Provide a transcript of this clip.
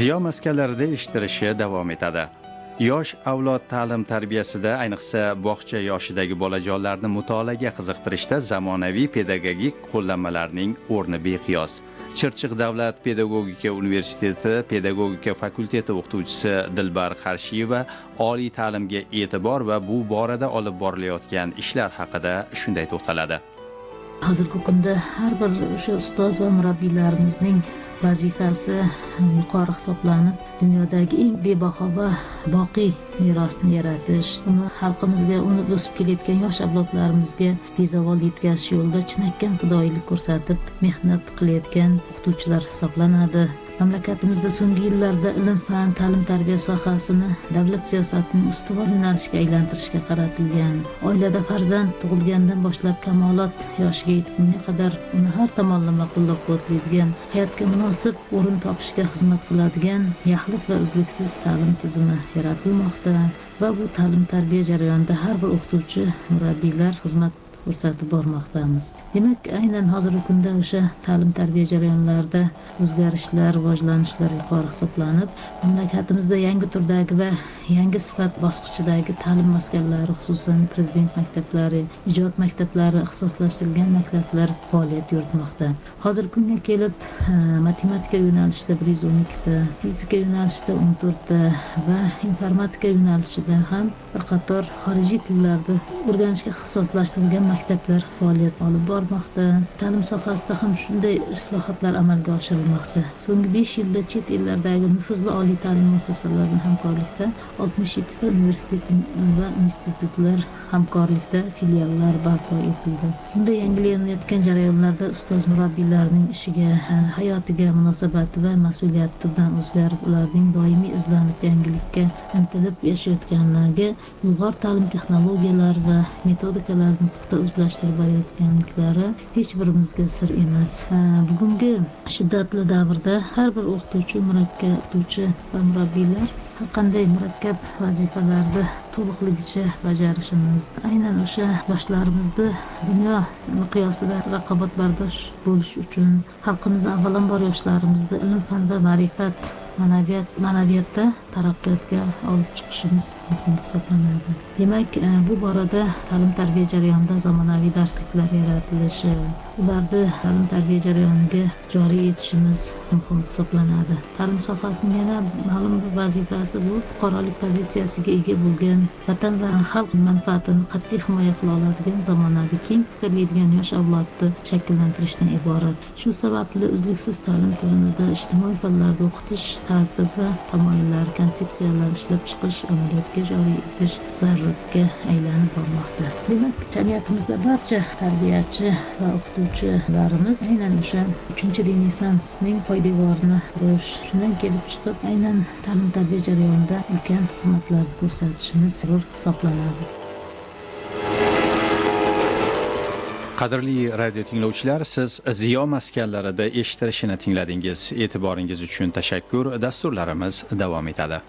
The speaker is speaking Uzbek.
Ziyo maskanlarida eshittirishi davom etadi. Yosh avlod ta'lim tarbiyasida, ayniqsa bog'cha yoshidagi bolajonlarni mutolaaga qiziqtirishda zamonaviy pedagogik qo'llanmalarning o'rni beqiyos. Chirchiq davlat pedagogika universiteti pedagogika fakulteti o'qituvchisi Dilbar Qarshiyeva oliy ta'limga e'tibor va bu borada olib borilayotgan ishlar haqida shunday to'xtaladi. Hozirgi kunda har bir o'sha ustoz va murabbiylarimizning vazifasi yuqori hisoblanib, dunyodagi eng bebaho va boqiy merosni yaratish, uni xalqimizga, uni o'sib kelayotgan yosh avlodlarimizga bezavol yetkazish yo'lida chinakam fidoyilik ko'rsatib, mehnat qilayotgan o'qituvchilar hisoblanadi. Mamlakatimizda so'nggi yillarda ilm-fan, ta'lim-tarbiya sohasini davlat siyosatining ustuvor yo'nalishiga aylantirishga qaratilgan. Oilada farzand tug'ilgandan boshlab kamolot yoshiga yetgunga qadar uni har tomonlama qo'llab-quvvatlaydigan, hayotga munosib o'rin topishga xizmat qiladigan yaxlit va uzluksiz ta'lim tizimi yaratilmoqda va bu ta'lim-tarbiya jarayonida har bir o'qituvchi, murabbiylar xizmat ko'rsatib bormoqdamiz. Demak, aynan hozirgi kunda o'sha ta'lim-tarbiya jarayonlarida o'zgarishlar, rivojlanishlar yuqori hisoblanib, mamlakatimizda yangi turdagi va yangi sifat bosqichidagi ta'lim maskanlari, xususan prezident maktablari, ijod maktablari, ixtisoslashtirilgan maktablar faoliyat yuritmoqda. Hozirgi kunga kelib matematika yo'nalishida 112 ta, fizika yo'nalishida 14 ta va informatika yo'nalishida ham bir qator xorijiy tillarda o'rganishga ixtisoslashtirilgan maktablar faoliyat olib bormoqda. Ta'lim sohasida ham shunday islohotlar amalga oshirilmoqda. So'nggi 5 yilda chet ellardagi nufuzli oliy ta'lim muassasalarining hamkorlikda 67 ta universitet va institutlar hamkorlikda filiallar barpo etildi. Bunda yangilanayotgan jarayonlarda ustoz murabbiylarning ishiga, hayotiga munosabati va mas'uliyati tubdan o'zgarib, ularning doimiy izlanib, yangilikka intilib yashayotganlarga ilg'or ta'lim texnologiyalari va metodikalarni puxta o'zlashtirib borayotganliklari hech birimizga sir emas. Bugungi shiddatli davrda har bir o'qituvchi, murakkab o'qituvchi va murabbiylar har qanday murakkab vazifalarni to'liqligicha bajarishimiz, aynan o'sha yoshlarimizni dunyo miqyosida raqobatbardosh bo'lish uchun xalqimizni, avvalambor yoshlarimizni ilm-fan va ma'rifat, ma'naviyatda taraqqiyotga olib chiqishimiz muhim hisoblanadi. Demak, bu borada ta'lim-tarbiya jarayonida zamonaviy darsliklar yaratilishi, ularni ta'lim-tarbiya jarayoniga joriy etishimiz muhim hisoblanadi. Ta'lim sohasining yana ma'lum bir vazifasi bu fuqarolik pozitsiyasiga ega bo'lgan, vatan va xalq manfaatini qat'iy himoya qila oladigan zamonaviy keng fikrlaydigan yosh avlodni shakllantirishdan iborat. Shu sababli uzluksiz ta'lim tizimida ijtimoiy fanlarni o'qitish tartib va tamoyillar, konsepsiyalar ishlab chiqish, amaliyotga joriy etish zaruratga aylanib bormoqda. Demak, jamiyatimizda barcha tarbiyachi va o'qituvchilarimiz aynan o'sha 3-renessansning poydevorini qurish, shundan kelib chiqib, aynan ta'lim-tarbiya jarayonida ulkan xizmatlar ko'rsatishimiz zarur hisoblanadi. Qadrli radio tinglovchilar, siz Ziyo maskanlarida eshittirishini tingladingiz. E'tiboringiz uchun tashakkur. Dasturlarimiz davom etadi.